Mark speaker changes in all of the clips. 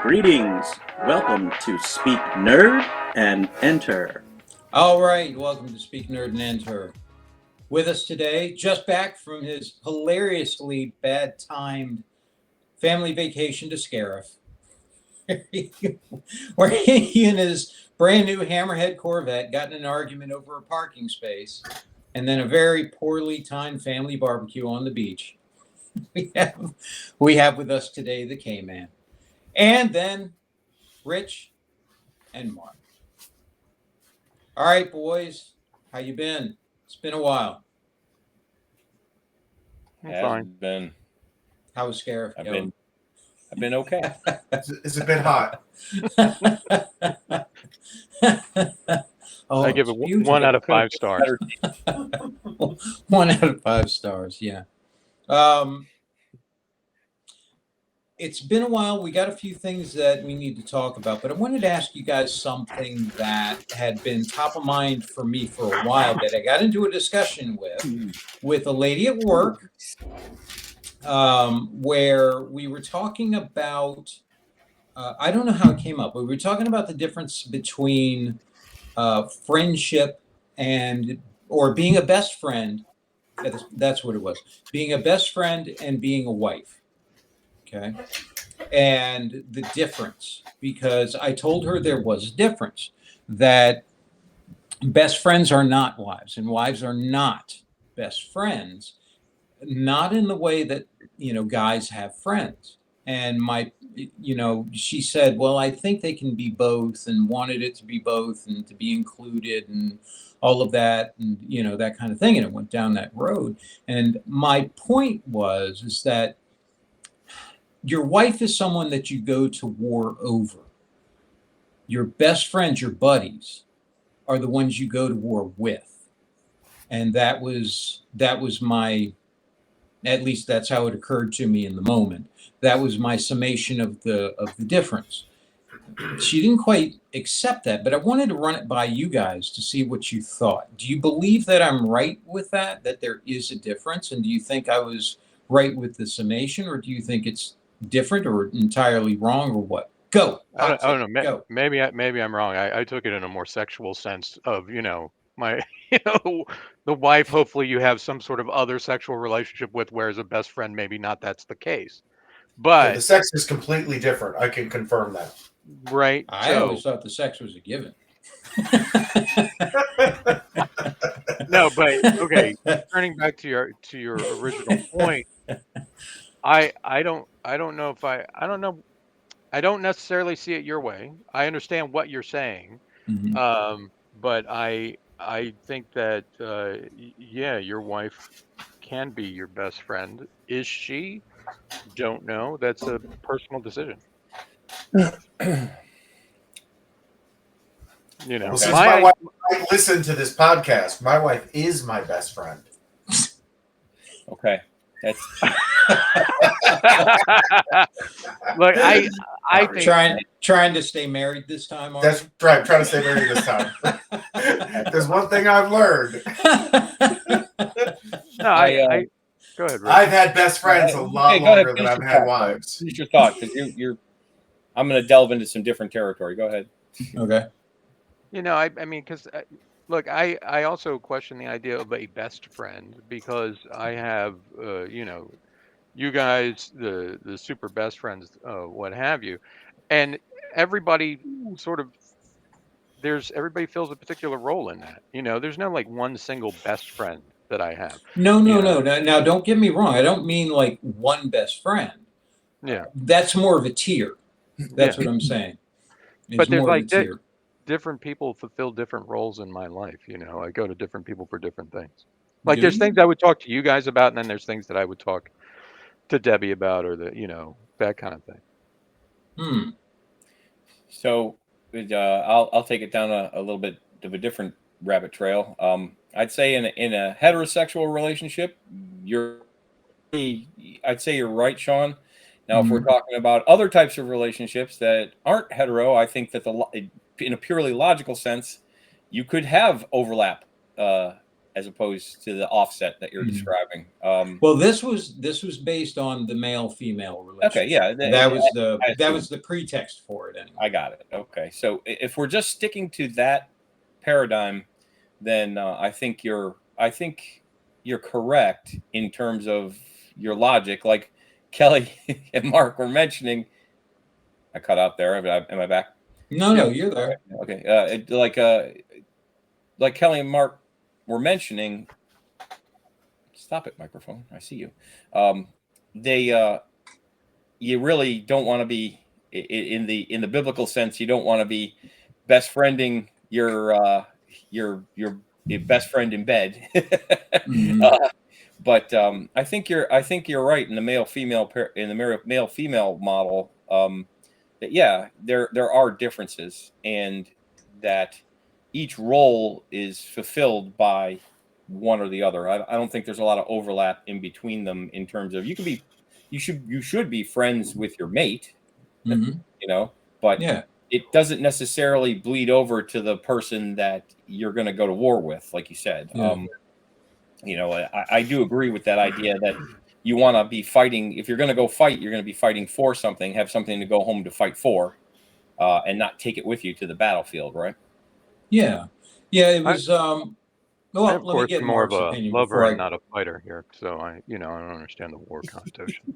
Speaker 1: Greetings. Welcome to Speak Nerd and Enter.
Speaker 2: All right, welcome to Speak Nerd and Enter. With us today, just back from his hilariously bad-timed family vacation to Scariff, where he and his brand new Hammerhead Corvette got in an argument over a parking space, and then a very poorly timed family barbecue on the beach. We have with us today the K-Man, and then Rich and Mark. All right, boys, how you been? It's been a while.
Speaker 3: Been.
Speaker 2: How was Scariff?
Speaker 3: I've been okay.
Speaker 4: It's a bit hot.
Speaker 5: I give it 1 out of 5 stars.
Speaker 2: 1 out of 5 stars, yeah. It's been a while. We got a few things that we need to talk about, but I wanted to ask you guys something that had been top of mind for me for a while that I got into a discussion with a lady at work, where we were talking about, I don't know how it came up, but we were talking about the difference between friendship or being a best friend. That's what it was. Being a best friend and being a wife. Okay. And the difference, because I told her there was a difference, that best friends are not wives and wives are not best friends, not in the way that, guys have friends. And she said, well, I think they can be both, and wanted it to be both and to be included and all of that, and, that kind of thing. And it went down that road. And my point is that your wife is someone that you go to war over. Your best friends, your buddies, are the ones you go to war with. And that was my, at least that's how it occurred to me in the moment. That was my summation of the difference. She didn't quite accept that, but I wanted to run it by you guys to see what you thought. Do you believe that I'm right with that there is a difference? And do you think I was right with the summation, or do you think it's different or entirely wrong, or what? Go.
Speaker 5: I don't know. Go. Maybe I'm wrong. I took it in a more sexual sense of, my, the wife, hopefully you have some sort of other sexual relationship with, whereas a best friend, maybe not that's the case. But
Speaker 4: the sex is completely different. I can confirm that.
Speaker 5: Right.
Speaker 2: I always thought the sex was a given.
Speaker 5: No, but okay. Turning back to your original point, I don't necessarily see it your way. I understand what you're saying,
Speaker 2: Mm-hmm.
Speaker 5: but I think that your wife can be your best friend. Is she? Don't know. That's a personal decision.
Speaker 4: Well, since my wife might listen to this podcast, my wife is my best friend.
Speaker 3: Okay. That's
Speaker 5: look, I think
Speaker 2: trying to stay married this time. Mark?
Speaker 4: That's right. I'm trying to stay married this time. There's one thing I've learned.
Speaker 5: No, I go ahead, Rick.
Speaker 4: I've had best friends a lot longer than I've had wives.
Speaker 3: Finish your thought, because I'm going to delve into some different territory. Go ahead.
Speaker 2: Okay.
Speaker 5: I mean, because look, I also question the idea of a best friend, because I have, you guys, the super best friends, what have you, and everybody everybody fills a particular role in that. There's no like one single best friend that I have.
Speaker 2: No. Now, don't get me wrong. I don't mean like one best friend.
Speaker 5: Yeah.
Speaker 2: That's more of a tier. That's what I'm saying.
Speaker 5: But there's like different people fulfill different roles in my life. I go to different people for different things. Like there's things I would talk to you guys about, and then there's things that I would talk to Debbie about, or that kind of thing.
Speaker 3: So I'll take it down a little bit of a different rabbit trail. I'd say in a heterosexual relationship, I'd say you're right, Sean. Now, if we're talking about other types of relationships that aren't hetero, I think that in a purely logical sense, you could have overlap as opposed to the offset that you're
Speaker 2: Mhm.
Speaker 3: describing.
Speaker 2: Well, this was based on the male-female relationship.
Speaker 3: Okay, yeah,
Speaker 2: That was
Speaker 3: I
Speaker 2: that was the pretext for it anyway.
Speaker 3: I got it. Okay, so if we're just sticking to that paradigm, then I think you're correct in terms of your logic. Like Kelly and Mark were mentioning, I cut out there. Am I back?
Speaker 2: No, you're there.
Speaker 3: Okay. Like Kelly and Mark were mentioning. Stop it, microphone. I see you. You really don't want to be in the biblical sense. You don't want to be best friending your best friend in bed.
Speaker 2: Mhm.
Speaker 3: But I think you're right in the male female model. That yeah, there are differences, and that each role is fulfilled by one or the other. I don't think there's a lot of overlap in between them in terms of you should be friends with your mate,
Speaker 2: Mhm.
Speaker 3: but
Speaker 2: Yeah.
Speaker 3: it doesn't necessarily bleed over to the person that you're going to go to war with, like you said.
Speaker 2: Yeah.
Speaker 3: I do agree with that idea that you want to be fighting. If you're going to go fight, you're going to be fighting for something, have something to go home to fight for, and not take it with you to the battlefield, right?
Speaker 2: Yeah. Yeah, it
Speaker 5: I-
Speaker 2: was
Speaker 5: I,
Speaker 2: well,
Speaker 5: of
Speaker 2: let me
Speaker 5: course,
Speaker 2: get
Speaker 5: am more of
Speaker 2: Mark's
Speaker 5: a
Speaker 2: opinion
Speaker 5: lover
Speaker 2: before
Speaker 5: and not a fighter here, so I don't understand the war connotation.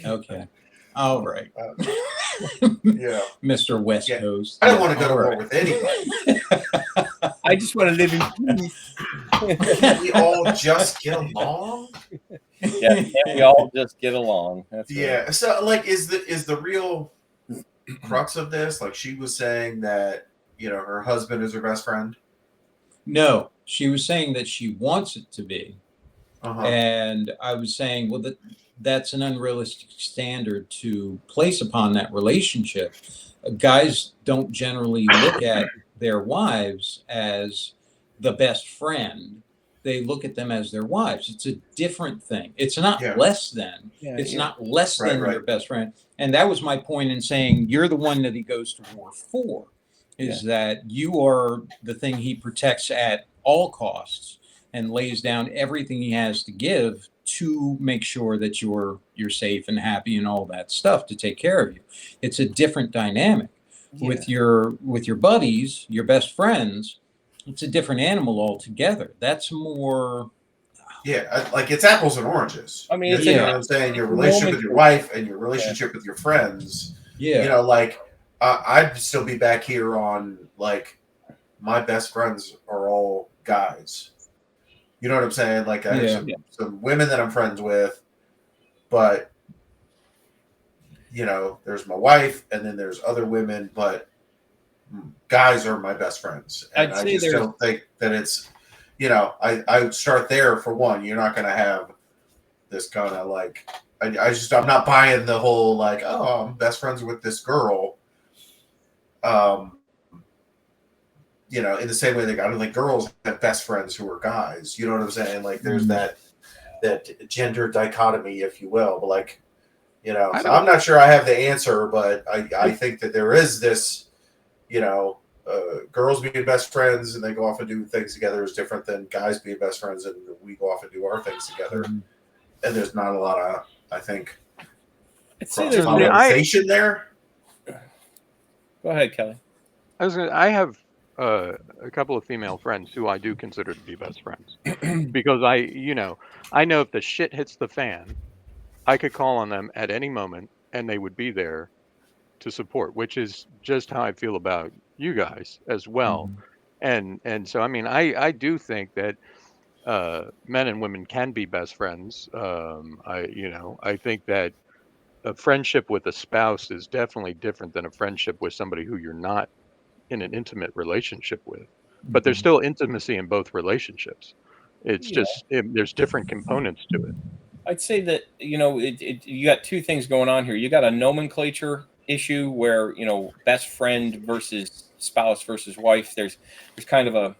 Speaker 2: Okay. All right.
Speaker 4: Yeah.
Speaker 2: Mr. West
Speaker 4: Yeah.
Speaker 2: Coast.
Speaker 4: I don't want to go to
Speaker 2: All
Speaker 4: war
Speaker 2: right.
Speaker 4: with anybody.
Speaker 3: I just want to live in peace.
Speaker 4: Can't we all just get along?
Speaker 3: Yeah, can't we all just get along? That's right.
Speaker 4: Yeah. So, like, is the real crux of this? Like, she was saying that her husband is her best friend.
Speaker 2: No, she was saying that she wants it to be.
Speaker 4: Uh-huh.
Speaker 2: And I was saying, well, that's an unrealistic standard to place upon that relationship. Guys don't generally look at their wives as the best friend. They look at them as their wives. It's a different thing. It's not
Speaker 4: Yeah.
Speaker 2: less than.
Speaker 3: Yeah,
Speaker 2: It's
Speaker 3: yeah.
Speaker 2: not less
Speaker 4: Right,
Speaker 2: than
Speaker 4: right.
Speaker 2: your best friend. And that was my point in saying you're the one that he goes to war for, is that you are the thing he protects at all costs and lays down everything he has to give to make sure that you're safe and happy and all that stuff to take care of you. It's a different dynamic. With your buddies, your best friends, it's a different animal altogether. That's more
Speaker 4: Yeah, like it's apples and oranges.
Speaker 3: I mean,
Speaker 4: you
Speaker 3: it's
Speaker 4: know
Speaker 2: Yeah.
Speaker 4: what I'm saying? Your relationship with your wife and your relationship with your friends.
Speaker 2: yeah.
Speaker 4: Like I'd still be back here on like my best friends are all guys. You know what I'm saying? Like I have
Speaker 2: Yeah.
Speaker 4: some women that I'm friends with, but there's my wife and then there's other women, but guys are my best friends. And
Speaker 3: I'd
Speaker 4: I
Speaker 3: say
Speaker 4: just
Speaker 3: there's-
Speaker 4: don't think that it's I would start there for one. You're not gonna have this kind of like I'm not buying the whole like, oh, I'm best friends with this girl. In the same way that I don't think girls have best friends who are guys. You know what I'm saying? Like there's that gender dichotomy, if you will. But like, so I'm not sure I have the answer, but I think that there is this, girls being best friends and they go off and do things together is different than guys being best friends and we go off and do our things together.
Speaker 2: Mhm.
Speaker 4: And there's not a lot of, I think,
Speaker 3: I'd say there's
Speaker 4: cross-pollination there.
Speaker 3: Go ahead, Kelly.
Speaker 5: I have a couple of female friends who I do consider to be best friends because I know if the shit hits the fan, I could call on them at any moment and they would be there to support, which is just how I feel about you guys as well. And so, I mean, I do think that men and women can be best friends. I think that a friendship with a spouse is definitely different than a friendship with somebody who you're not in an intimate relationship with. But there's still intimacy in both relationships. It's just there's different components to it.
Speaker 3: I'd say that you got two things going on here. You got a nomenclature issue where best friend versus spouse versus wife. There's kind of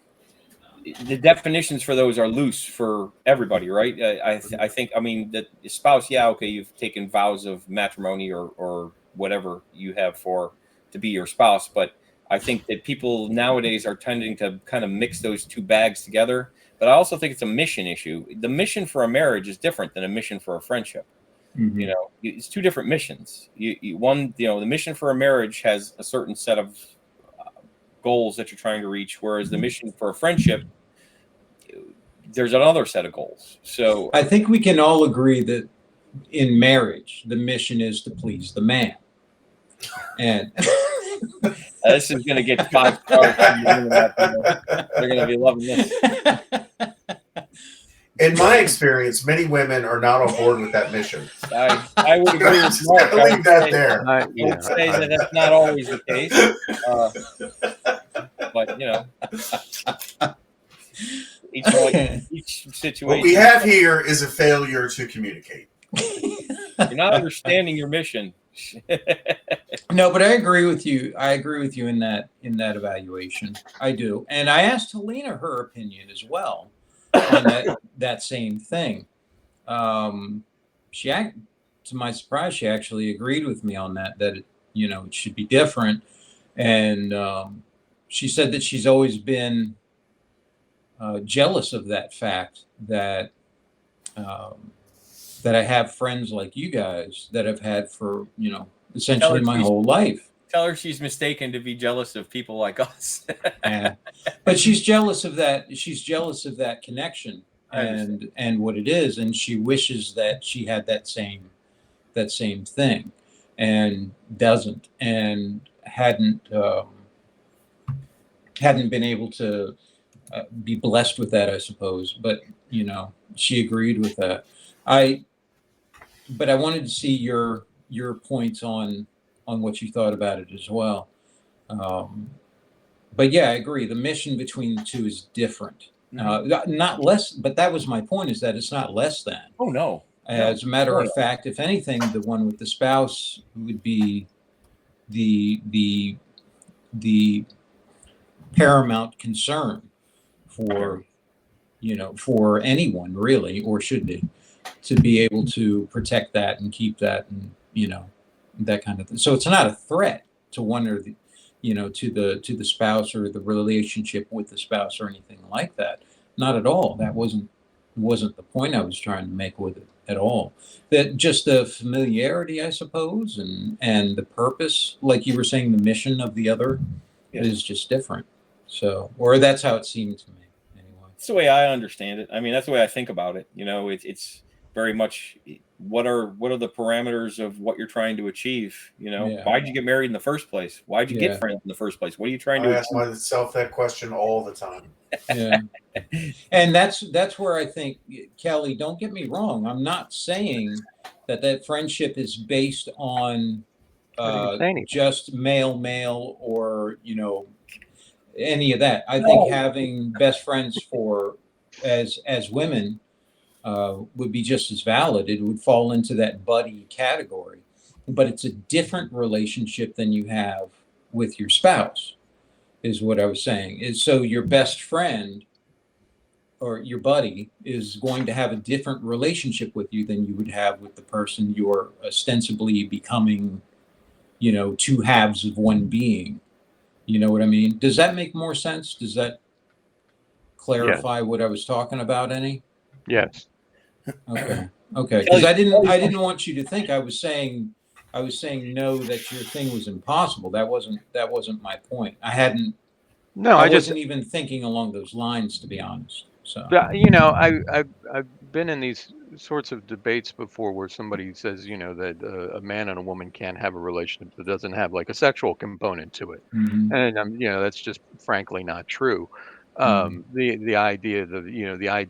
Speaker 3: the definitions for those are loose for everybody, right? I think that the spouse, you've taken vows of matrimony or whatever you have to be your spouse, but I think that people nowadays are tending to kind of mix those two bags together. but I also think it's a mission issue. The mission for a marriage is different than a mission for a friendship.
Speaker 2: Mhm.
Speaker 3: You know, it's two different missions. One, you know, the mission for a marriage has a certain set of goals that you're trying to reach, whereas the mission for a friendship, there's another set of goals. So
Speaker 2: I think we can all agree that in marriage, the mission is to please the man. And
Speaker 3: this is going to get 5 stars from the internet. They're going to be loving this.
Speaker 4: In my experience, many women are not on board with that mission.
Speaker 3: I would agree with Mark.
Speaker 4: I'll leave that there.
Speaker 3: I would say that that's not always the case. But, you know, each situation.
Speaker 4: What we have here is a failure to communicate.
Speaker 3: You're not understanding your mission.
Speaker 2: No, but I agree with you. I agree with you in that evaluation. I do. And I asked Helena her opinion as well on that same thing. To my surprise, she actually agreed with me on that it should be different. And she said that she's always been jealous of that fact that I have friends like you guys that I've had for, essentially my whole life.
Speaker 3: Tell her she's mistaken to be jealous of people like us.
Speaker 2: But she's jealous of that. She's jealous of that connection and what it is. And she wishes that she had that same thing and doesn't, and hadn't been able to be blessed with that, I suppose. But, she agreed with that. But I wanted to see your points on what you thought about it as well. But yeah, I agree. The mission between the two is different. Not less, but that was my point, is that it's not less than.
Speaker 3: Oh, no.
Speaker 2: As a matter of fact, if anything, the one with the spouse would be the paramount concern for anyone, really, or should be, to be able to protect that and keep that, and that kind of thing. So it's not a threat to one or the to the spouse or the relationship with the spouse or anything like that. Not at all. That wasn't the point I was trying to make with it at all. That just the familiarity, I suppose, and the purpose, like you were saying, the mission of the other is just different. So, or that's how it seemed to me.
Speaker 3: That's the way I understand it. I mean, that's the way I think about it. It's very much what are the parameters of what you're trying to achieve? Why'd you get married in the first place? Why'd you get friends in the first place? What are you trying to
Speaker 4: ask myself that question all the time.
Speaker 2: Yeah. And that's where I think, Kelly, don't get me wrong. I'm not saying that friendship is based on just male or any of that. I think having best friends as women would be just as valid. It would fall into that buddy category, but it's a different relationship than you have with your spouse, is what I was saying. Is so your best friend or your buddy is going to have a different relationship with you than you would have with the person you're ostensibly becoming, two halves of one being. You know what I mean? Does that make more sense? Does that clarify what I was talking about any?
Speaker 5: Yes.
Speaker 2: Okay. Because I didn't want you to think I was saying no, that your thing was impossible. That wasn't my point. I wasn't even thinking along those lines, to be honest. So
Speaker 5: I've been in these sorts of debates before where somebody says that a man and a woman can't have a relationship that doesn't have like a sexual component to it, and that's just frankly not true. The idea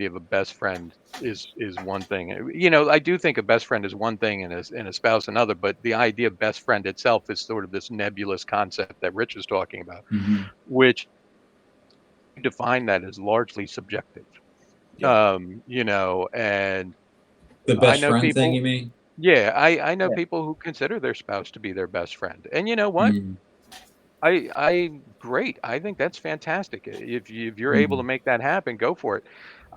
Speaker 5: of a best friend is one thing. I do think a best friend is one thing and a spouse another, but the idea of best friend itself is sort of this nebulous concept that Rich is talking about, which define that as largely subjective. And
Speaker 2: the best friend people, thing, you mean?
Speaker 5: Yeah, I know people who consider their spouse to be their best friend, and you know what? I great. I think that's fantastic. If you're able to make that happen, go for it.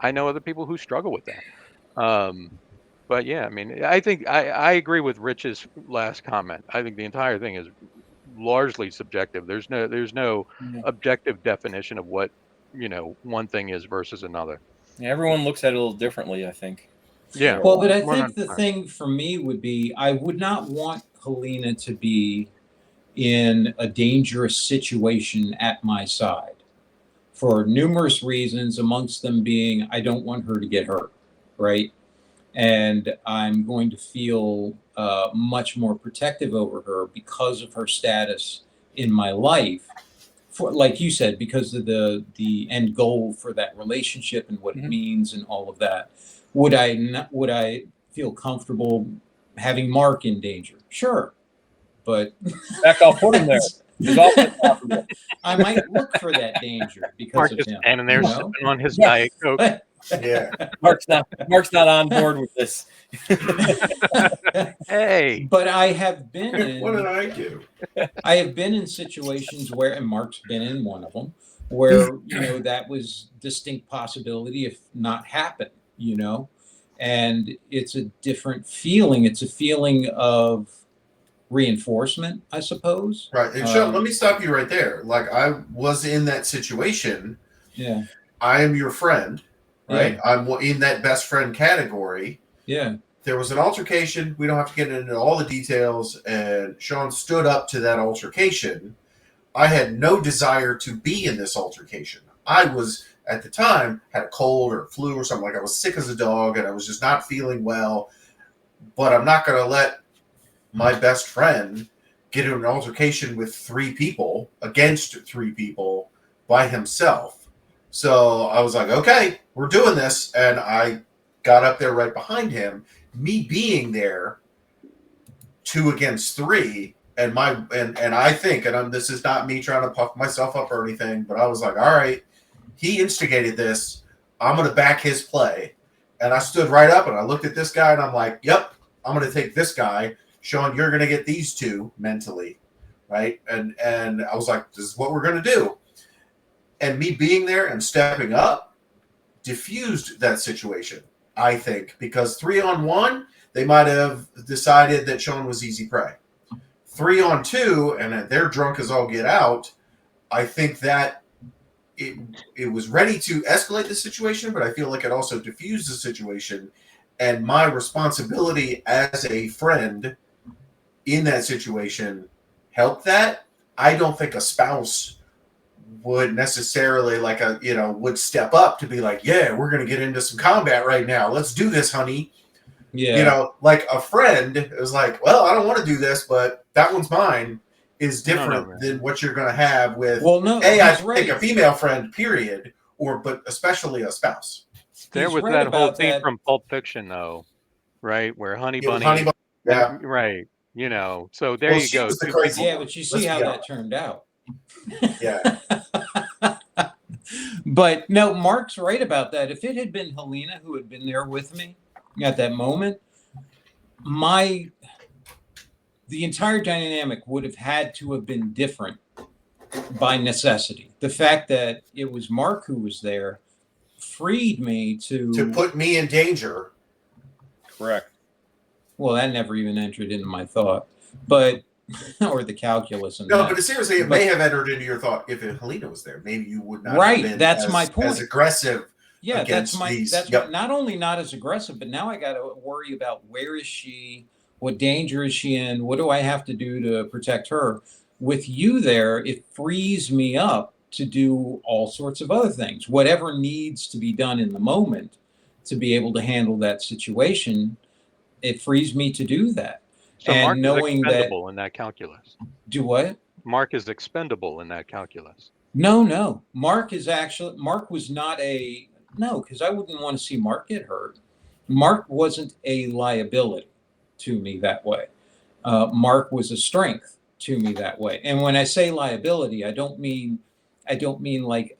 Speaker 5: I know other people who struggle with that. But yeah, I mean, I think I agree with Rich's last comment. I think the entire thing is largely subjective. There's no objective definition of what one thing is versus another.
Speaker 3: Yeah, everyone looks at it a little differently, I think.
Speaker 5: Yeah.
Speaker 2: Well, but I think
Speaker 5: 100%.
Speaker 2: the thing for me would be I would not want Helena to be in a dangerous situation at my side for numerous reasons, amongst them being I don't want her to get hurt, right? And I'm going to feel much more protective over her because of her status in my life. For, like you said, because of the end goal for that relationship and what it means and all of that. Would I feel comfortable having Mark in danger? Sure, but
Speaker 3: Heck, I'll put him there. He's always possible.
Speaker 2: I might look for that danger because
Speaker 5: Mark
Speaker 2: of
Speaker 5: just
Speaker 2: him.
Speaker 5: standing there
Speaker 2: you know?
Speaker 5: sipping on his
Speaker 3: Yeah.
Speaker 5: Diet Coke.
Speaker 4: Yeah.
Speaker 3: Mark's not on board with this.
Speaker 5: Hey.
Speaker 2: But I have been
Speaker 4: What did
Speaker 2: in
Speaker 4: I do?
Speaker 2: I have been in situations where, and Mark's been in one of them, where that was distinct possibility if not happen. And it's a different feeling. It's a feeling of reinforcement, I suppose.
Speaker 4: Right. And Sean, let me stop you right there. Like, I was in that situation.
Speaker 2: Yeah.
Speaker 4: I am your friend, right? I'm in that best friend category.
Speaker 2: Yeah.
Speaker 4: There was an altercation. We don't have to get into all the details. And Sean stood up to that altercation. I had no desire to be in this altercation. I was, at the time, had a cold or flu or something. Like, I was sick as a dog and I was just not feeling well. But I'm not going to let my best friend get in an altercation with 3 people against 3 people by himself. So I was like, okay, we're doing this. And I got up there right behind him. Me being there, 2 against 3, and I think, and this is not me trying to puff myself up or anything, but I was like, all right, he instigated this. I'm going to back his play. And I stood right up and I looked at this guy and I'm like, yep, I'm going to take this guy. Sean, you're going to get these 2 mentally, right? And I was like, this is what we're going to do. And me being there and stepping up diffused that situation, I think, because 3-on-1, they might have decided that Sean was easy prey. 3-on-2, and they're drunk as all get out, I think that it was ready to escalate the situation, but I feel like it also diffused the situation. And my responsibility as a friend in that situation helped that. I don't think a spouse would necessarily would step up to be like, yeah, we're going to get into some combat right now. Let's do this, honey.
Speaker 2: Yeah.
Speaker 4: Like a friend is like, well, I don't want to do this, but that one's mine is different than what you're going to have with, I think a female friend, period, but especially a spouse.
Speaker 5: There was that whole thing from Pulp Fiction, though, right? Where Honey Bunny.
Speaker 4: Yeah.
Speaker 5: Right. So there you go.
Speaker 2: Yeah, but you see how that turned out.
Speaker 4: Yeah.
Speaker 2: But no, Mark's right about that. If it had been Helena who had been there with me at that moment, the entire dynamic would have had to have been different by necessity. The fact that it was Mark who was there freed me to
Speaker 4: put me in danger.
Speaker 3: Correct.
Speaker 2: Well, that never even entered into my thought, but or the calculus.
Speaker 4: But seriously, it may have entered into your thought if Helena was there. Maybe you would not.
Speaker 2: Right.
Speaker 4: Have been
Speaker 2: that's my point.
Speaker 4: As aggressive.
Speaker 2: Yeah, that's not only not as aggressive, but now I got to worry about where is she, what danger is she in, what do I have to do to protect her? With you there, it frees me up to do all sorts of other things, whatever needs to be done in the moment to be able to handle that situation. It frees me to do that.
Speaker 5: So
Speaker 2: and
Speaker 5: Mark
Speaker 2: knowing
Speaker 5: is expendable in that calculus.
Speaker 2: Do what?
Speaker 5: Mark is expendable in that calculus.
Speaker 2: No. Mark was not because I wouldn't want to see Mark get hurt. Mark wasn't a liability to me that way. Mark was a strength to me that way. And when I say liability, I don't mean like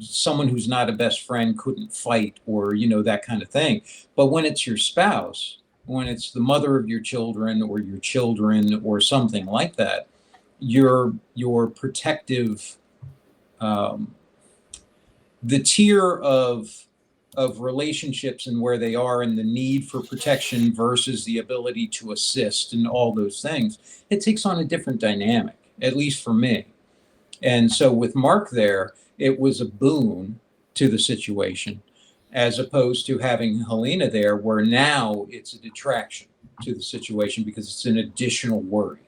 Speaker 2: someone who's not a best friend couldn't fight or that kind of thing. But when it's your spouse, when it's the mother of your children or your children or something like that, your protective, the tier of relationships and where they are and the need for protection versus the ability to assist and all those things, it takes on a different dynamic, at least for me. And so with Mark there, it was a boon to the situation, as opposed to having Helena there, where now it's a detraction to the situation because it's an additional worry.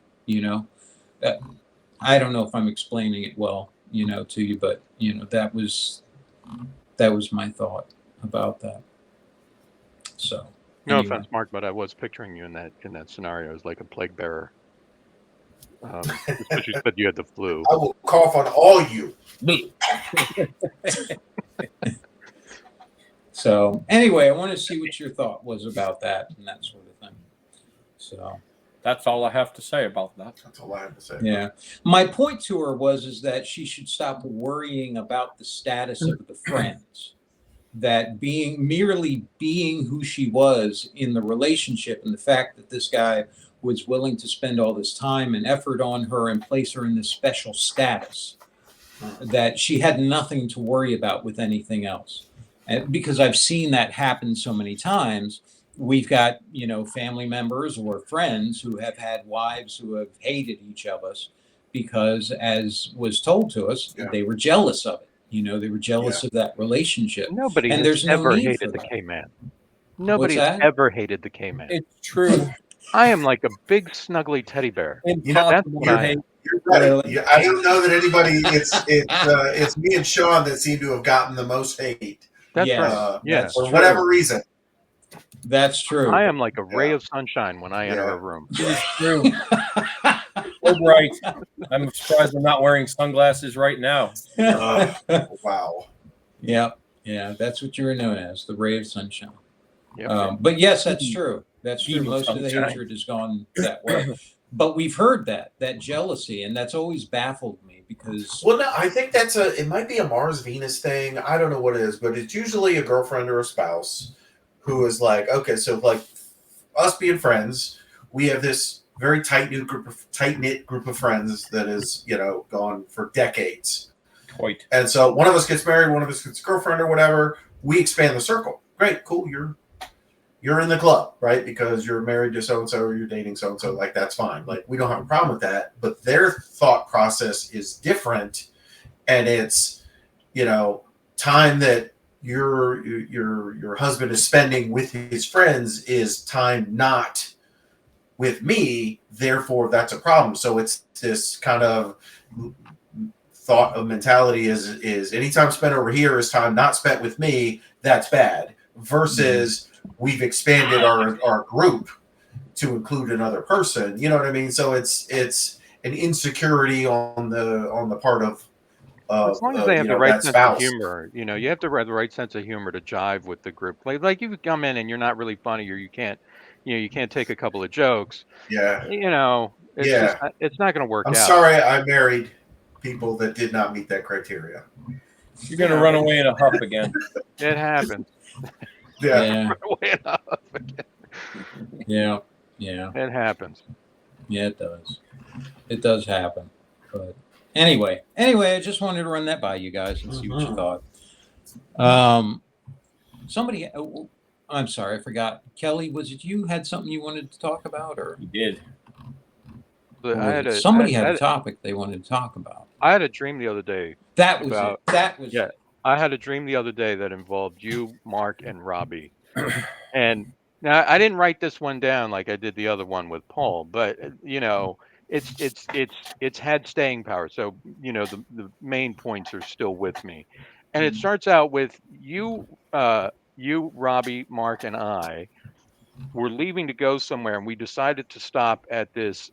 Speaker 2: I don't know if I'm explaining it well, to you, but that was my thought about that. So
Speaker 5: No
Speaker 2: anyway.
Speaker 5: offense, Mark, but I was picturing you in that scenario as like a plague bearer. But you said you had the flu.
Speaker 4: I will cough on all you.
Speaker 2: So anyway, I want to see what your thought was about that and that sort of thing. So
Speaker 3: That's all I have to say about that.
Speaker 4: That's all I have to say.
Speaker 2: yeah, my point to her is that she should stop worrying about the status of the friends. That merely being who she was in the relationship, and the fact that this guy was willing to spend all this time and effort on her and place her in this special status, that she had nothing to worry about with anything else. And because I've seen that happen so many times, we've got, family members or friends who have had wives who have hated each of us because, as was told to us, they were jealous of it. They were jealous of that relationship.
Speaker 5: Nobody
Speaker 2: and
Speaker 5: has
Speaker 2: there's no
Speaker 5: ever
Speaker 2: need
Speaker 5: hated
Speaker 2: for
Speaker 5: the
Speaker 2: that.
Speaker 5: K-Man. Nobody
Speaker 2: What's
Speaker 5: has
Speaker 2: that?
Speaker 5: ever hated the K-Man.
Speaker 3: It's true.
Speaker 5: I am like a big snuggly teddy bear. That's what I am.
Speaker 4: You're right.
Speaker 2: Really?
Speaker 4: I don't know that anybody. It's me and Sean that seem to have gotten the most hate.
Speaker 5: That's
Speaker 2: Yes,
Speaker 5: right. Yeah.
Speaker 2: that's
Speaker 4: For
Speaker 2: true.
Speaker 4: whatever reason.
Speaker 2: That's true.
Speaker 5: I am like a ray of sunshine when I enter a room.
Speaker 3: It's true. So bright. I'm surprised I'm not wearing sunglasses right now.
Speaker 4: Wow.
Speaker 2: Yeah, that's what you were known as, the ray of sunshine.
Speaker 5: Yep.
Speaker 2: But yes, that's true. That's true.
Speaker 3: Even
Speaker 2: Most of the
Speaker 3: sunshine.
Speaker 2: hatred has gone that way. But we've heard that jealousy, and that's always baffled me because
Speaker 4: Well, no, I think it might be a Mars Venus thing. I don't know what it is, but it's usually a girlfriend or a spouse who is like, okay, so like us being friends, we have this very tight knit group of friends that is, gone for decades.
Speaker 3: Quite.
Speaker 4: And so one of us gets married, one of us gets a girlfriend or whatever. We expand the circle. Great, cool. You're in the club, right? Because you're married to so-and-so or you're dating so-and-so. Like, that's fine. Like, we don't have a problem with that. But their thought process is different. And it's, time that your husband is spending with his friends is time not with me. Therefore, that's a problem. So it's this kind of thought of mentality is anytime spent over here is time not spent with me. That's bad. Versus we've expanded our group to include another person. You know what I mean? So it's an insecurity on the part of
Speaker 5: as long as they have the right sense
Speaker 4: spouse.
Speaker 5: of humor, you have to have the right sense of humor to jive with the group. Like you come in and you're not really funny, or you can't take a couple of jokes.
Speaker 4: Yeah.
Speaker 5: It's just, it's not going to work
Speaker 4: I'm
Speaker 5: out.
Speaker 4: sorry, I married people that did not meet that criteria.
Speaker 3: You're going to run away in a huff again.
Speaker 5: It happens.
Speaker 2: yeah,
Speaker 5: Run away in a huff again.
Speaker 2: yeah,
Speaker 5: It happens.
Speaker 2: yeah, it does. It does happen. But anyway, I just wanted to run that by you guys and see what you thought. Somebody, I'm sorry, I forgot. Kelly, was it you had something you wanted to talk about, or
Speaker 3: You did.
Speaker 5: But
Speaker 2: somebody had a topic they wanted to talk about?
Speaker 5: I had a dream the other day.
Speaker 2: That was
Speaker 5: about-
Speaker 2: it. That was
Speaker 5: Yeah.
Speaker 2: it.
Speaker 5: I had a dream the other day that involved you, Mark, and Robbie. And now I didn't write this one down like I did the other one with Paul, but it's had staying power. So the main points are still with me. And it starts out with you, Robbie, Mark, and I were leaving to go somewhere, and we decided to stop at this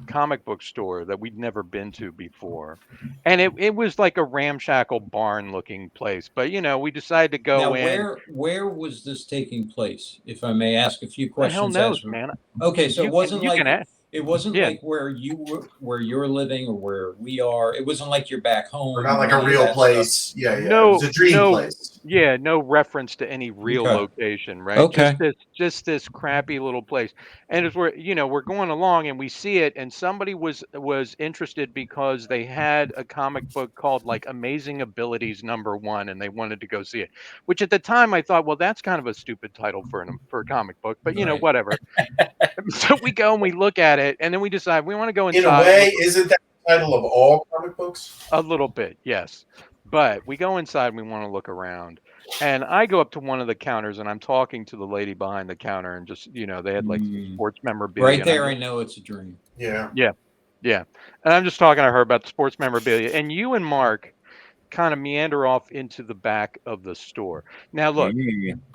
Speaker 5: comic book store that we'd never been to before, and it was like a ramshackle barn looking place, but we decided to go
Speaker 2: Now,
Speaker 5: in.
Speaker 2: where was this taking place, if I may ask a few
Speaker 5: The hell
Speaker 2: questions?
Speaker 5: knows, man.
Speaker 2: Okay, so
Speaker 5: You
Speaker 2: it wasn't
Speaker 5: can
Speaker 2: like
Speaker 5: ask.
Speaker 2: it wasn't
Speaker 5: Yeah.
Speaker 2: like where you're living or where we are. It wasn't like you're back home.
Speaker 4: Or not like
Speaker 2: or
Speaker 4: a
Speaker 2: any of
Speaker 4: real
Speaker 2: that
Speaker 4: place.
Speaker 2: stuff.
Speaker 4: Yeah.
Speaker 5: No,
Speaker 4: It was a dream
Speaker 5: no.
Speaker 4: place.
Speaker 5: Yeah, no reference to any real
Speaker 2: Okay.
Speaker 5: location, right?
Speaker 2: Okay.
Speaker 5: Just this crappy little place. And as we're going along and we see it, and somebody was interested because they had a comic book called like Amazing Abilities #1, and they wanted to go see it. Which at the time I thought, well, that's kind of a stupid title for a comic book, but
Speaker 2: Right.
Speaker 5: whatever. So we go and we look at it, and then we decide we want to go inside.
Speaker 4: In a way, isn't that the title of all comic books?
Speaker 5: A little bit, yes. But we go inside and we want to look around. And I go up to one of the counters and I'm talking to the lady behind the counter and just, they had like some sports memorabilia.
Speaker 2: Right there, I know it's a dream.
Speaker 4: Yeah.
Speaker 5: Yeah. And I'm just talking to her about the sports memorabilia. And you and Mark kind of meander off into the back of the store. Now, look,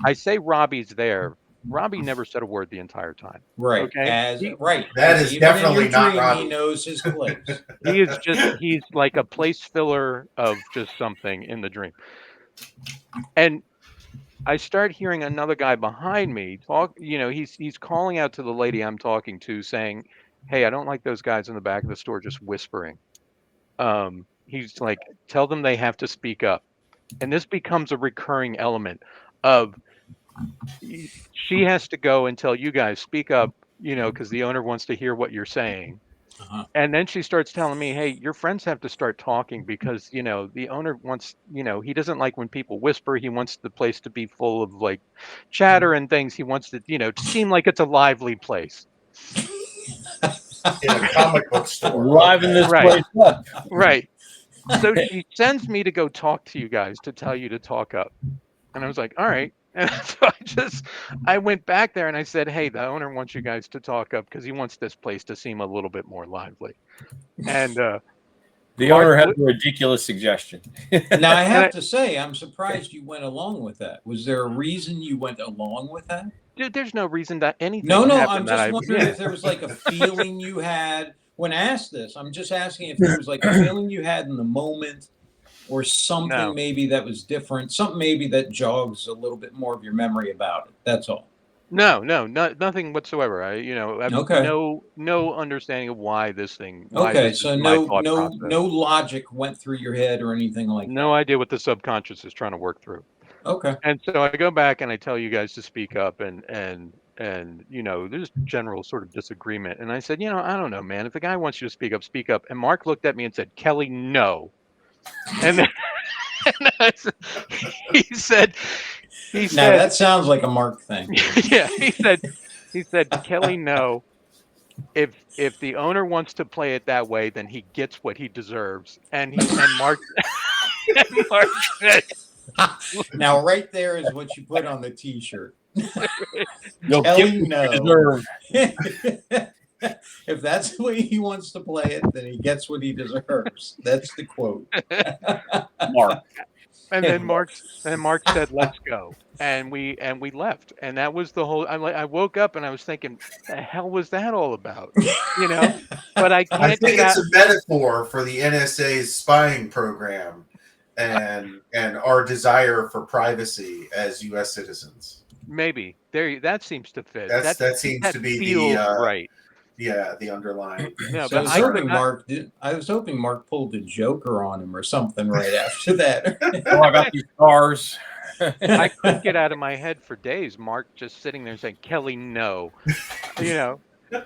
Speaker 5: I say Robbie's there. Robbie never said a word the entire time.
Speaker 2: Right.
Speaker 5: Okay.
Speaker 4: That is definitely not Robbie.
Speaker 2: He knows his place.
Speaker 5: He's like a place filler of just something in the dream. And I start hearing another guy behind me talk, he's calling out to the lady I'm talking to saying, "Hey, I don't like those guys in the back of the store just whispering." He's like, "Tell them they have to speak up." And this becomes a recurring element of she has to go and tell you guys, speak up, because the owner wants to hear what you're saying.
Speaker 2: Uh-huh.
Speaker 5: And then she starts telling me, "Hey, your friends have to start talking because, the owner wants, he doesn't like when people whisper. He wants the place to be full of like chatter and things. He wants to, to seem like it's a lively place."
Speaker 4: In a comic book store.
Speaker 3: Liven this place up.
Speaker 5: Right. So she sends me to go talk to you guys to tell you to talk up. And I was like, all right. And so I went back there and I said, "Hey, the owner wants you guys to talk up because he wants this place to seem a little bit more lively." And
Speaker 3: the owner had a ridiculous suggestion.
Speaker 2: Now, I have to say, I'm surprised you went along with that. Was there a reason you went along with that?
Speaker 5: Dude, there's no reason that anything.
Speaker 2: No, I'm
Speaker 5: happened
Speaker 2: just wondering if there was like a feeling you had when asked this. I'm just asking if there was like a feeling you had in the moment, or something maybe that was different, something maybe that jogs a little bit more of your memory about it. That's all.
Speaker 5: No, nothing whatsoever. I have
Speaker 2: Okay.
Speaker 5: no understanding of why this thing.
Speaker 2: Okay, so no logic went through your head or anything like that.
Speaker 5: No idea what the subconscious is trying to work through.
Speaker 2: Okay.
Speaker 5: And so I go back and I tell you guys to speak up, and there's general sort of disagreement. And I said, I don't know, man. If the guy wants you to speak up, speak up. And Mark looked at me and said, "Kelly, no." And then he said,
Speaker 2: now that sounds like a Mark thing.
Speaker 5: Yeah, he said, "Kelly, no. If the owner wants to play it that way, then he gets what he deserves." And Mark said,
Speaker 2: now right there is what you put on the T-shirt.
Speaker 3: You'll
Speaker 2: Kelly,
Speaker 3: get
Speaker 2: no.
Speaker 3: deserve.
Speaker 2: If that's the way he wants to play it, then he gets what he deserves. That's the quote.
Speaker 3: Mark.
Speaker 5: And then Mark said, "Let's go," and we left. And that was the whole. I woke up and I was thinking, "The hell was that all about?" But I can't.
Speaker 4: I think it's a metaphor for the NSA's spying program and our desire for privacy as U.S. citizens.
Speaker 5: Maybe that seems to fit.
Speaker 4: That seems to be the
Speaker 5: right.
Speaker 4: Yeah, the underlying.
Speaker 5: No,
Speaker 2: so I was hoping Mark pulled the Joker on him or something right after that.
Speaker 3: Oh, I got these scars.
Speaker 5: I couldn't get out of my head for days. Mark just sitting there saying, "Kelly, no."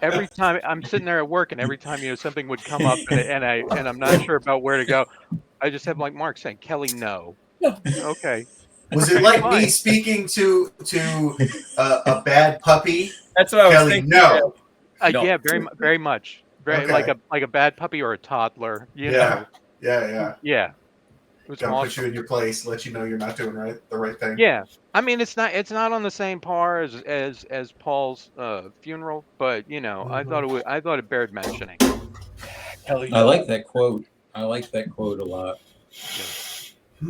Speaker 5: Every time I'm sitting there at work, and every time something would come up, and I'm not sure about where to go, I just have like Mark saying, "Kelly, no." Okay.
Speaker 4: Was it like me speaking to a bad puppy?
Speaker 3: That's what I was
Speaker 4: Kelly,
Speaker 3: thinking.
Speaker 4: no.
Speaker 5: No. Yeah, very much. Very
Speaker 4: Okay.
Speaker 5: like a bad puppy or a toddler.
Speaker 4: Yeah.
Speaker 5: Yeah. It was
Speaker 4: Gonna put
Speaker 5: awesome.
Speaker 4: you in your place, let you know you're not doing the right thing.
Speaker 5: Yeah, I mean it's not on the same par as Paul's funeral, but I thought it bared mentioning.
Speaker 3: Kelly,
Speaker 2: I like that quote. I like that quote a lot.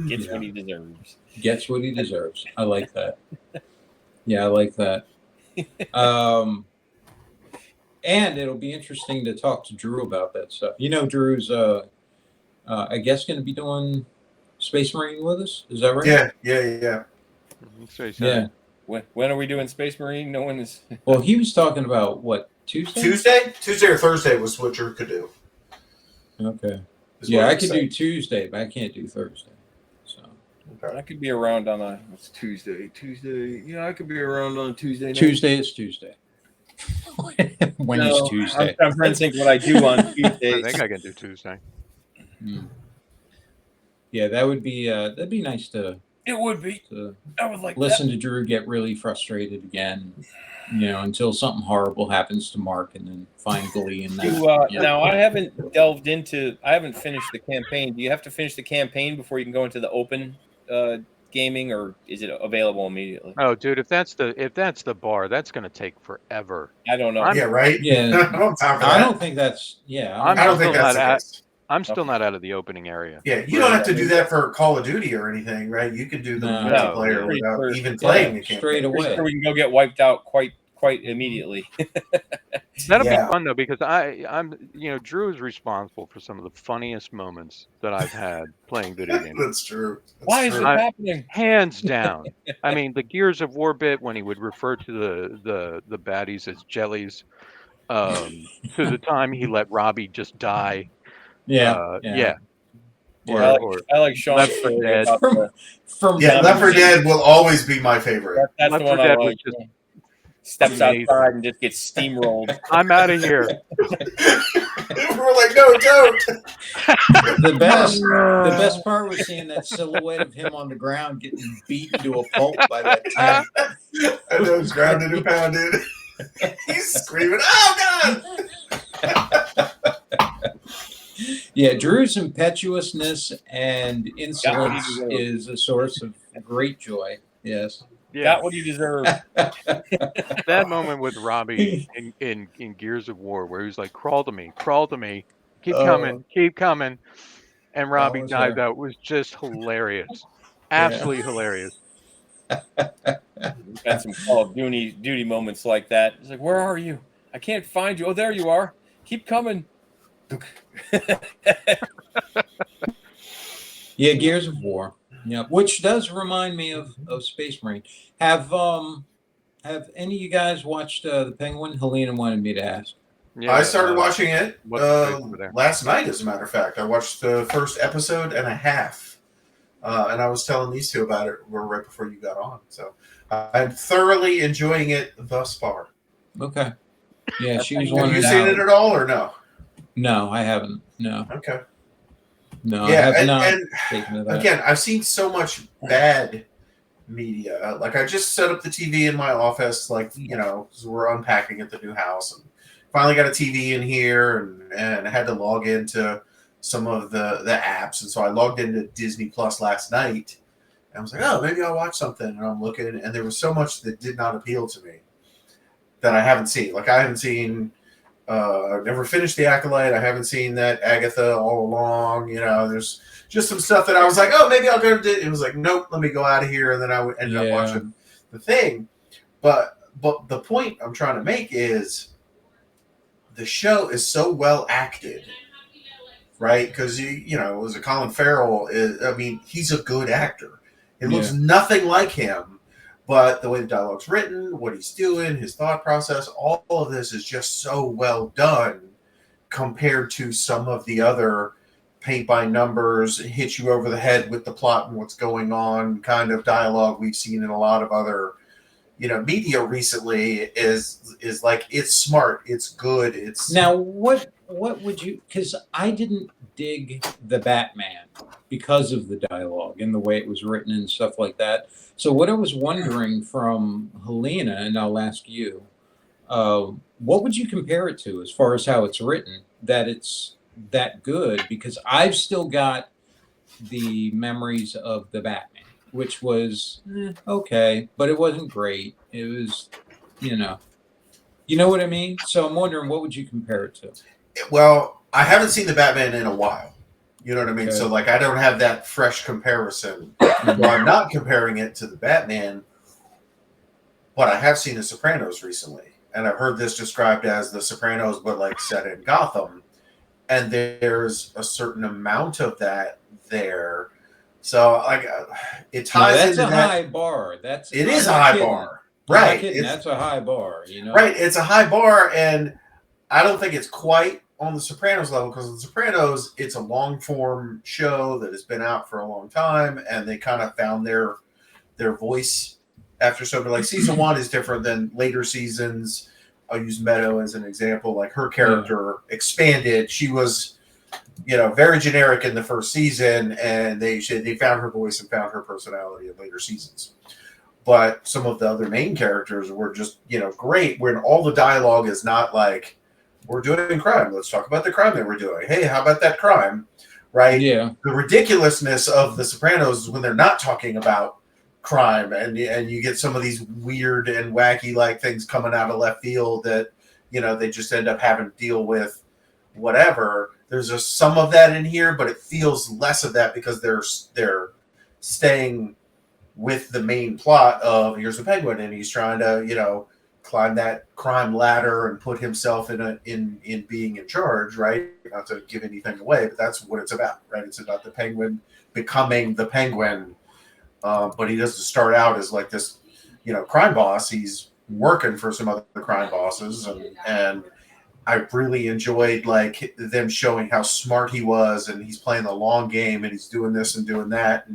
Speaker 3: gets what he deserves.
Speaker 2: Gets what he deserves. I like that. Yeah, I like that. And it'll be interesting to talk to Drew about that stuff. Drew's I guess going to be doing Space Marine with us. Is that right?
Speaker 4: Yeah.
Speaker 5: So he said,
Speaker 2: Yeah.
Speaker 3: When are we doing Space Marine? No one is.
Speaker 2: Well, he was talking about what, Tuesday?
Speaker 4: Tuesday or Thursday was what Drew could do.
Speaker 2: Okay.
Speaker 4: is
Speaker 2: Yeah,
Speaker 4: what
Speaker 2: I
Speaker 4: he
Speaker 2: could
Speaker 4: said.
Speaker 2: do Tuesday, but I can't do Thursday. So
Speaker 4: Okay.
Speaker 3: I could be around on it's Tuesday. Yeah, I could be around on Tuesday night.
Speaker 2: Tuesday is Tuesday. When is
Speaker 3: No,
Speaker 2: Tuesday?
Speaker 3: I'm trying to think what I do on
Speaker 5: I
Speaker 3: Tuesday.
Speaker 5: think I can do Tuesday.
Speaker 2: Yeah, that would be that'd be nice to
Speaker 3: It would be.
Speaker 2: to
Speaker 3: I would like
Speaker 2: listen to Drew get really frustrated again, until something horrible happens to Mark, and then find glee in that.
Speaker 3: Now, I haven't finished the campaign. Do you have to finish the campaign before you can go into the open gaming, or is it available immediately?
Speaker 5: Oh, dude, if that's the bar, that's going to take forever.
Speaker 3: I don't know.
Speaker 4: Right?
Speaker 2: Yeah.
Speaker 4: I don't have
Speaker 2: I
Speaker 4: that.
Speaker 2: don't think that's. Yeah.
Speaker 5: I'm
Speaker 4: I don't
Speaker 5: still
Speaker 4: think that's
Speaker 5: not
Speaker 4: the
Speaker 5: at.
Speaker 4: case.
Speaker 5: I'm still not out of the opening area.
Speaker 4: Yeah, you don't have to do that for Call of Duty or anything, right? You can do the
Speaker 2: No.
Speaker 4: multiplayer
Speaker 3: No.
Speaker 4: without even
Speaker 2: Yeah,
Speaker 4: playing the campaign.
Speaker 2: straight
Speaker 3: Pretty
Speaker 2: away.
Speaker 3: sure we can go get wiped out quite immediately.
Speaker 5: That'll
Speaker 4: Yeah.
Speaker 5: be fun though, because I'm Drew is responsible for some of the funniest moments that I've had playing video games.
Speaker 4: That's true. That's
Speaker 3: Why is it
Speaker 4: true.
Speaker 3: happening?
Speaker 5: Hands down. I mean, the Gears of War bit when he would refer to the baddies as jellies, to the time he let Robbie just die.
Speaker 2: Yeah.
Speaker 5: Yeah.
Speaker 3: Yeah,
Speaker 5: Or
Speaker 3: I like Sean's
Speaker 5: Left 4
Speaker 3: story
Speaker 5: Dead.
Speaker 3: about the-
Speaker 2: From
Speaker 4: Yeah, Left 4 Dead will always be my favorite.
Speaker 3: that's
Speaker 5: Left
Speaker 3: the one
Speaker 5: 4
Speaker 3: I
Speaker 5: Dead was
Speaker 3: like.
Speaker 5: just
Speaker 3: Steps
Speaker 5: amazing.
Speaker 3: outside and just gets steamrolled.
Speaker 5: I'm out of here.
Speaker 4: We're like, no, don't.
Speaker 2: the best part was seeing that silhouette of him on the ground getting beaten to a pulp by that tank.
Speaker 4: I know it's grounded and pounded. He's screaming, "Oh God!"
Speaker 2: Yeah, Drew's impetuousness and insolence
Speaker 3: deserve.
Speaker 2: is a source of great joy. Yes.
Speaker 5: Yeah.
Speaker 3: Got what you deserve.
Speaker 5: That moment with Robbie in Gears of War where he was like, crawl to me, keep coming. And Robbie
Speaker 2: was
Speaker 5: dived
Speaker 2: there.
Speaker 5: out was just hilarious. Absolutely hilarious.
Speaker 3: We've had some Call of Duty moments like that. It's like, where are you? I can't find you. Oh, there you are. Keep coming.
Speaker 2: Yeah, Gears of War. Yeah, which does remind me of Space Marine. Have any of you guys watched The Penguin? Helena wanted me to ask.
Speaker 5: Yeah,
Speaker 4: I started watching it
Speaker 5: what's the place over there?
Speaker 4: last night, as a matter of fact. I watched the first episode and a half. And I was telling these two about it right before you got on. So I'm thoroughly enjoying it thus far.
Speaker 2: Okay. Yeah, she was
Speaker 4: Have
Speaker 2: one.
Speaker 4: you seen it at all or no?
Speaker 2: No, I haven't. No,
Speaker 4: Okay.
Speaker 2: no,
Speaker 4: Yeah,
Speaker 2: I have
Speaker 4: and,
Speaker 2: not
Speaker 4: and
Speaker 2: taken it.
Speaker 4: again, I've seen so much bad media. Like, I just set up the TV in my office, because we're unpacking at the new house, and finally got a TV in here, and I had to log into some of the apps, and so I logged into Disney Plus last night, and I was like, oh, maybe I'll watch something, and I'm looking, and there was so much that did not appeal to me that I haven't seen. Like, I haven't seen. I've never finished The Acolyte. I haven't seen that Agatha All Along. There's just some stuff that I was like, oh, maybe I'll go to it. It was like, nope, let me go out of here. And then I ended up watching The Thing. But the point I'm trying to make is the show is so well acted, right? Because, as a Colin Farrell, he's a good actor. It looks nothing like him. But the way the dialogue's written, what he's doing, his thought process, all of this is just so well done compared to some of the other paint by numbers, hit you over the head with the plot and what's going on kind of dialogue we've seen in a lot of other, media recently. Is like, it's smart, it's good, it's
Speaker 2: Now, what would you? Because I didn't dig the Batman because of the dialogue and the way it was written and stuff like that. So what I was wondering from Helena, and I'll ask you, what would you compare it to as far as how it's written, that it's that good? Because I've still got the memories of the Batman, which was okay, but it wasn't great. It was, you know what I mean? So I'm wondering, what would you compare it to?
Speaker 4: Well, I haven't seen the Batman in a while. You know what I mean?
Speaker 2: Okay.
Speaker 4: So, I don't have that fresh comparison. Well, I'm not comparing it to the Batman, but I have seen The Sopranos recently. And I've heard this described as The Sopranos, but set in Gotham. And there's a certain amount of that there. So, it ties
Speaker 2: That's
Speaker 4: into
Speaker 2: a
Speaker 4: that.
Speaker 2: high bar.
Speaker 4: It is a high bar. Right.
Speaker 2: That's a high bar,
Speaker 4: Right. It's a high bar, and I don't think it's quite on The Sopranos level, because The Sopranos, it's a long form show that has been out for a long time, and they kind of found their voice after so. Season 1 is different than later seasons. I'll use Meadow as an example. Her character expanded. She was very generic in the first season, and they found her voice and found her personality in later seasons. But some of the other main characters were just, great, when all the dialogue is not like, we're doing crime, let's talk about the crime that we're doing. Hey, how about that crime? Right?
Speaker 2: Yeah.
Speaker 4: The ridiculousness of The Sopranos is when they're not talking about crime, and you get some of these weird and wacky like things coming out of left field that, they just end up having to deal with whatever. There's just some of that in here, but it feels less of that because they're staying with the main plot of here's the Penguin, and he's trying to, climb that crime ladder and put himself in being in charge, right? Not to give anything away, but that's what it's about, right? It's about the Penguin becoming the Penguin, but he doesn't start out as like this, crime boss. He's working for some other crime bosses, and I really enjoyed like them showing how smart he was, and he's playing the long game, and he's doing this and doing that,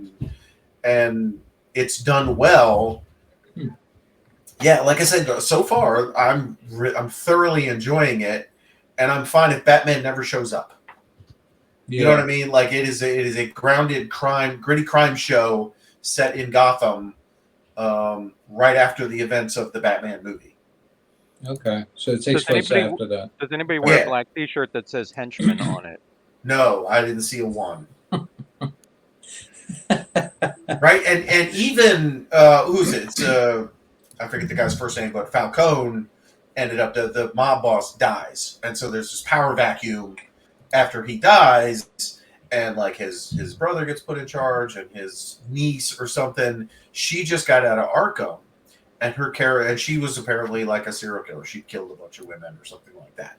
Speaker 4: and it's done well. Yeah, like I said, so far I'm thoroughly enjoying it, and I'm fine if Batman never shows up. You know what I mean? Like it is a grounded gritty crime show set in Gotham, right after the events of the Batman movie.
Speaker 2: Okay, so it takes place after that.
Speaker 5: Does anybody wear a black T-shirt that says henchman on it?
Speaker 4: No, I didn't see a one. Right, and even who's it? It's I forget the guy's first name, but Falcone ended up the mob boss dies, and so there's this power vacuum after he dies, and like his brother gets put in charge, and his niece or something. She just got out of Arkham, and and she was apparently like a serial killer. She killed a bunch of women or something like that.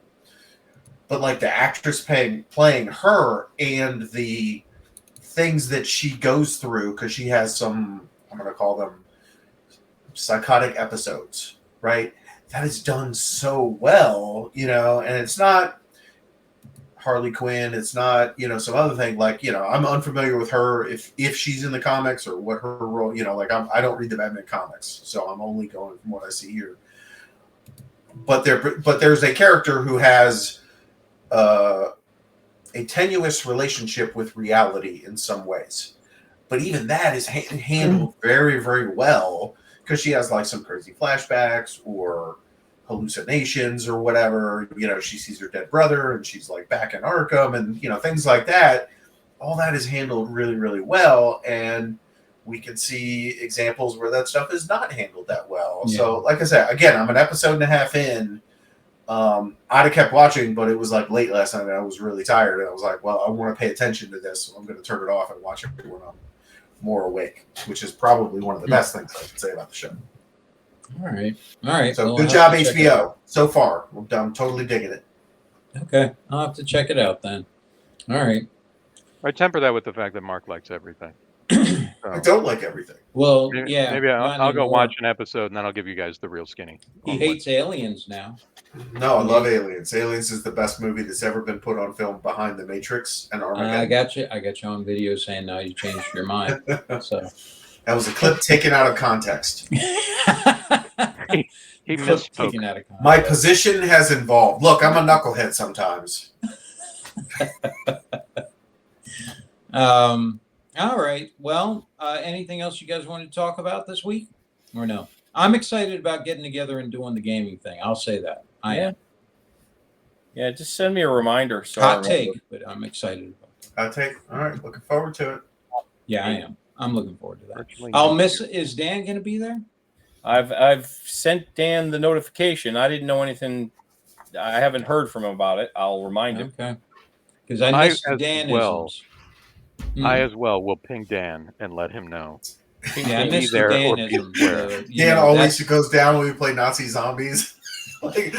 Speaker 4: But like the actress playing her and the things that she goes through, because she has some, I'm going to call them psychotic episodes, right? That is done so well, and it's not Harley Quinn, it's not, some other thing, like, I'm unfamiliar with her if she's in the comics or what her role, like I don't read the Batman comics, so I'm only going from what I see here. But there's a character who has a tenuous relationship with reality in some ways, but even that is handled very, very well, because she has like some crazy flashbacks or hallucinations or whatever. She sees her dead brother and she's like back in Arkham, and things like that. All that is handled really, really well, and we can see examples where that stuff is not handled that well. Yeah. So like I said, again, I'm an episode and a half in. I'd have kept watching, but it was like late last night and I was really tired, and I was like, well, I want to pay attention to this, so I'm going to turn it off and watch it when I'm more awake, which is probably one of the best things I can say about the show.
Speaker 2: All right.
Speaker 4: So good job, HBO. So far, I'm totally digging it.
Speaker 2: Okay, I'll have to check it out then. All right.
Speaker 5: I temper that with the fact that Mark likes everything.
Speaker 4: I don't like everything.
Speaker 2: Well,
Speaker 5: maybe
Speaker 2: not
Speaker 5: I'll go
Speaker 2: anymore.
Speaker 5: watch an episode, and then I'll give you guys the real skinny.
Speaker 2: He hates Aliens now.
Speaker 4: No, I love Aliens. Aliens is the best movie that's ever been put on film behind The Matrix and Armageddon.
Speaker 2: I got you on video saying now you changed your mind. So
Speaker 4: that was a clip taken out of context.
Speaker 5: He misspoke.
Speaker 2: Taken out of context.
Speaker 4: My position has evolved. Look, I'm a knucklehead sometimes.
Speaker 2: All right. Well, anything else you guys want to talk about this week, or no? I'm excited about getting together and doing the gaming thing. I'll say that. I am.
Speaker 3: Yeah, just send me a reminder. So
Speaker 2: Hot take, but I'm excited about it.
Speaker 4: Hot take. All right, looking forward to it.
Speaker 2: Yeah, I am. I'm looking forward to that. I'll miss. Is Dan going to be there?
Speaker 3: I've sent Dan the notification. I didn't know anything. I haven't heard from him about it. I'll remind him.
Speaker 2: Okay. Because I missed Dan
Speaker 5: as I as well will ping Dan and let him know.
Speaker 2: Yeah, I missed the Danism.
Speaker 4: Dan always goes down when we play Nazi zombies, like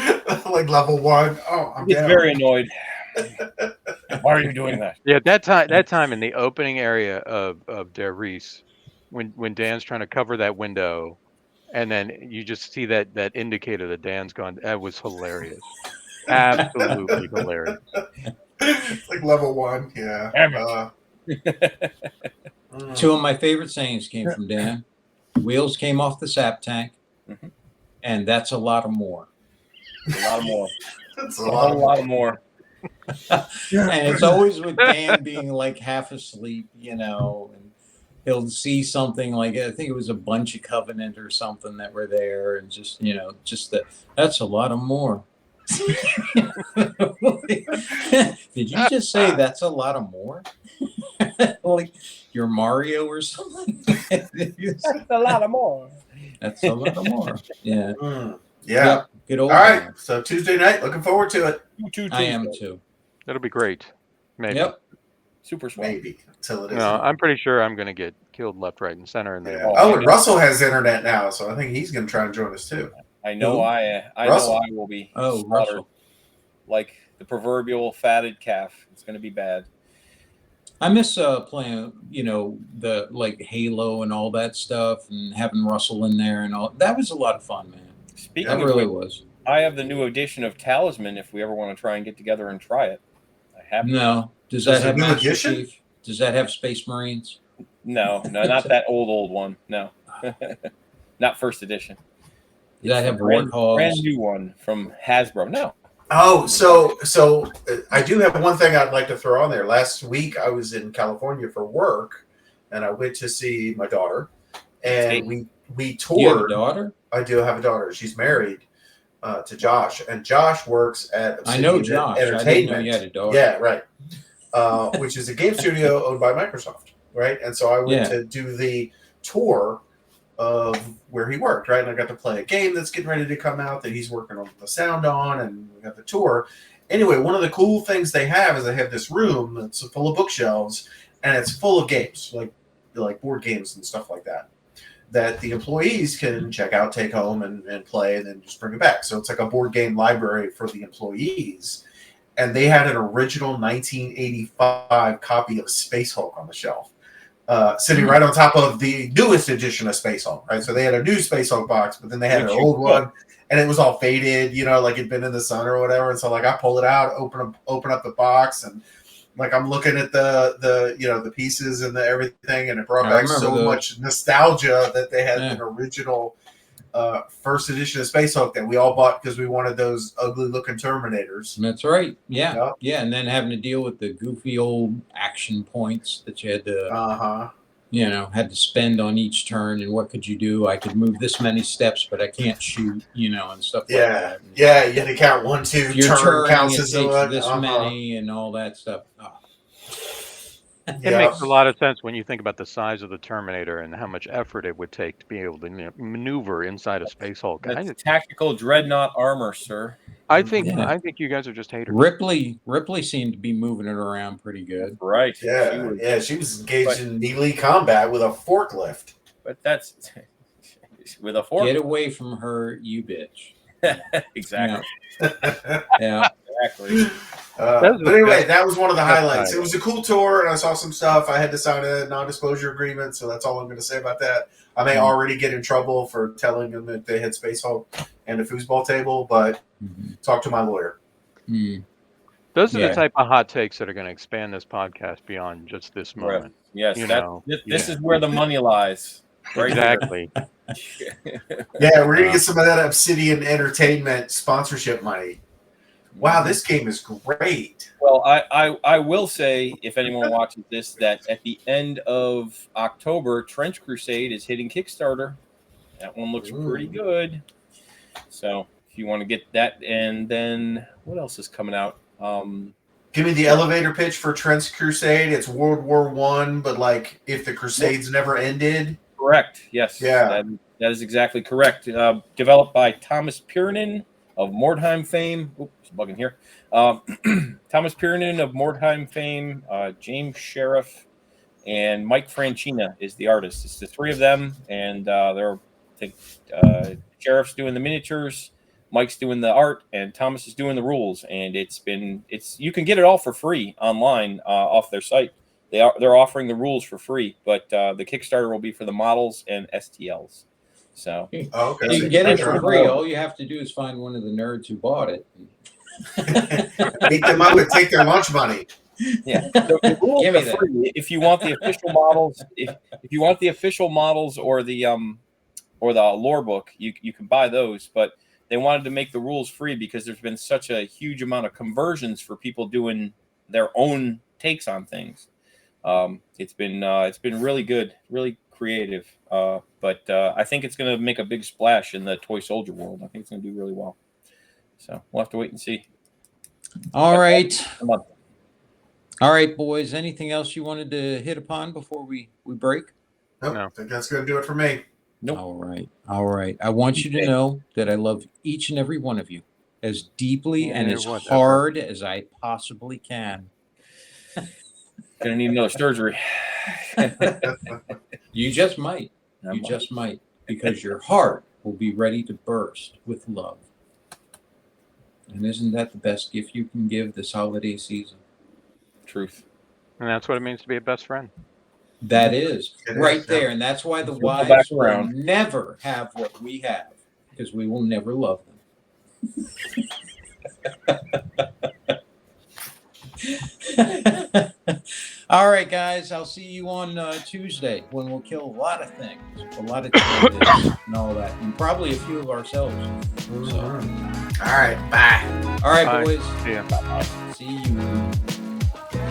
Speaker 4: level 1. Oh, I'm
Speaker 3: He's
Speaker 4: down.
Speaker 3: very annoyed. Why are you doing that?
Speaker 5: Yeah, that time in the opening area of Der Reese, when Dan's trying to cover that window, and then you just see that indicator that Dan's gone. That was hilarious. Absolutely hilarious.
Speaker 4: It's like level 1, yeah.
Speaker 2: Two of my favorite sayings came from Dan. Wheels came off the sap tank, and that's a lot of more.
Speaker 3: A lot of more.
Speaker 4: That's
Speaker 3: a lot more.
Speaker 2: And it's always with Dan being like half asleep, and he'll see something like, I think it was a bunch of Covenant or something that were there, and just that's a lot of more. Did you just say that's a lot of more? Like you're Mario or something?
Speaker 3: That's a lot of more.
Speaker 2: That's a lot of more. Yeah.
Speaker 4: Yeah.
Speaker 2: Yep. Good old
Speaker 4: All right.
Speaker 2: man.
Speaker 4: So Tuesday night, looking forward to it.
Speaker 2: I am too.
Speaker 5: That'll be great. Maybe.
Speaker 2: Yep.
Speaker 3: Super swell.
Speaker 4: Maybe until it is.
Speaker 5: No, I'm pretty sure I'm going to get killed left, right, and center. And
Speaker 4: Yeah. Oh, and Russell has internet now, so I think he's going to try and join us too.
Speaker 3: I know.
Speaker 2: Who?
Speaker 3: I
Speaker 4: Russell.
Speaker 3: know. I will be.
Speaker 2: Oh,
Speaker 3: slaughtered
Speaker 2: Russell.
Speaker 3: like the proverbial fatted calf. It's going to be bad.
Speaker 2: I miss playing, the like Halo and all that stuff, and having Russell in there and all. That was a lot of fun, man.
Speaker 3: Speaking
Speaker 2: That
Speaker 3: of
Speaker 2: really
Speaker 3: which,
Speaker 2: was.
Speaker 3: I have the new edition of Talisman. If we ever want to try and get together and try it, I have.
Speaker 2: No, does
Speaker 4: Is
Speaker 2: that
Speaker 4: it
Speaker 2: have
Speaker 4: new
Speaker 2: Master
Speaker 4: edition?
Speaker 2: Chief? Does that have Space Marines?
Speaker 3: No, not that old one. No, not first edition.
Speaker 2: Does that have
Speaker 3: brand
Speaker 2: Warthogs?
Speaker 3: new one from Hasbro. No.
Speaker 4: Oh, so I do have one thing I'd like to throw on there. Last week I was in California for work, and I went to see my daughter, and we
Speaker 2: Do you have a
Speaker 4: toured.
Speaker 2: daughter?
Speaker 4: I do have a daughter. She's married to Josh, and Josh works at
Speaker 2: I know
Speaker 4: Obsidian
Speaker 2: Josh. I didn't know
Speaker 4: Entertainment.
Speaker 2: you had a daughter.
Speaker 4: Yeah, right. Which is a game studio owned by Microsoft, right? And so I went to do the tour of where he worked, right? And I got to play a game that's getting ready to come out that he's working on the sound on, and we got the tour. Anyway, one of the cool things they have is they have this room that's full of bookshelves, and it's full of games, like board games and stuff like that the employees can check out, take home, and play, and then just bring it back. So it's like a board game library for the employees. And they had an original 1985 copy of Space Hulk on the shelf, sitting right on top of the newest edition of Space Hulk, right? So they had a new Space Hulk box, but then they had an old one, and it was all faded, like it'd been in the sun or whatever. And so like I pull it out, open up the box, and like I'm looking at the pieces and the everything, and it brought back so much nostalgia that they had an original first edition of Space Hulk that we all bought because we wanted those ugly looking Terminators.
Speaker 2: That's right. Yeah. Yeah. And then having to deal with the goofy old action points that you had to, had to spend on each turn. And what could you do? I could move this many steps, but I can't shoot, and stuff like that. And
Speaker 4: you had to count 1, 2,
Speaker 2: your
Speaker 4: turn counts
Speaker 2: it
Speaker 4: as
Speaker 2: takes this many and all that stuff. Oh.
Speaker 5: It makes a lot of sense when you think about the size of the Terminator and how much effort it would take to be able to maneuver inside a Space Hulk.
Speaker 3: That's tactical dreadnought armor, sir.
Speaker 5: I think you guys are just haters.
Speaker 2: Ripley seemed to be moving it around pretty good.
Speaker 3: Right.
Speaker 4: Yeah, she was engaged in melee combat with a forklift.
Speaker 3: But that's with a fork.
Speaker 2: Get away from her, you bitch.
Speaker 3: Exactly.
Speaker 2: Yeah.
Speaker 3: Exactly.
Speaker 4: But anyway, that was one of the highlights. It was a cool tour, and I saw some stuff. I had to sign a non-disclosure agreement, so that's all I'm going to say about that. I may already get in trouble for telling them that they had Space Hulk and a foosball table, but talk to my lawyer.
Speaker 5: Those are the type of hot takes that are going to expand this podcast beyond just this moment.
Speaker 3: Yes, this is where the money lies. Right.
Speaker 5: Exactly.
Speaker 4: Yeah, we're going to get some of that Obsidian Entertainment sponsorship money. Wow, this game is great.
Speaker 3: Well, I will say, if anyone watches this, that at the end of October, Trench Crusade is hitting Kickstarter. That one looks pretty good. So if you want to get that, and then what else is coming out?
Speaker 4: Give me the elevator pitch for Trench Crusade. It's World War I, but like if the Crusades never ended.
Speaker 3: Correct. Yes.
Speaker 4: Yeah.
Speaker 3: That is exactly correct. Developed by Thomas Piernan of Mordheim fame. Oops, bugging here. Thomas Piernan of Mordheim fame, James Sheriff, and Mike Francina is the artist. It's the three of them, and Sheriff's doing the miniatures, Mike's doing the art, and Thomas is doing the rules. And you can get it all for free online off their site. They're offering the rules for free, but the Kickstarter will be for the models and STLs. So
Speaker 2: you can get it for free. All you have to do is find one of the nerds who bought it.
Speaker 4: Beat them up and take their lunch money.
Speaker 3: Yeah. So the rules are free. If you want the official models, if you want the official models or the lore book, you can buy those. But they wanted to make the rules free because there's been such a huge amount of conversions for people doing their own takes on things. It's been really good, really creative. But I think it's going to make a big splash in the toy soldier world. I think it's going to do really well. So we'll have to wait and see.
Speaker 2: All right. All right, boys. Anything else you wanted to hit upon before we break?
Speaker 4: Nope.
Speaker 5: No.
Speaker 4: I think that's going to do it for me.
Speaker 3: Nope.
Speaker 2: All right. All right. I want you to know that I love each and every one of you as deeply and
Speaker 5: Yeah,
Speaker 2: as
Speaker 5: whatever.
Speaker 2: hard as I possibly can.
Speaker 3: Gonna need another surgery.
Speaker 2: You just might. You just might, because your heart will be ready to burst with love. And isn't that the best gift you can give this holiday season?
Speaker 3: Truth.
Speaker 5: And that's what it means to be a best friend.
Speaker 2: That is
Speaker 4: It
Speaker 2: right
Speaker 4: is,
Speaker 2: there. And that's why the
Speaker 3: Circle
Speaker 2: wives
Speaker 3: back
Speaker 2: will
Speaker 3: around.
Speaker 2: never have what we have, because we will never love them. All right, guys. I'll see you on Tuesday when we'll kill a lot of things, a lot of candidates and all that, and probably a few of ourselves. So,
Speaker 4: All right. Bye.
Speaker 2: all right,
Speaker 5: Bye.
Speaker 2: boys.
Speaker 5: Yeah.
Speaker 2: See you.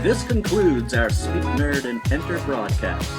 Speaker 1: This concludes our Speak Nerd and Enter broadcast.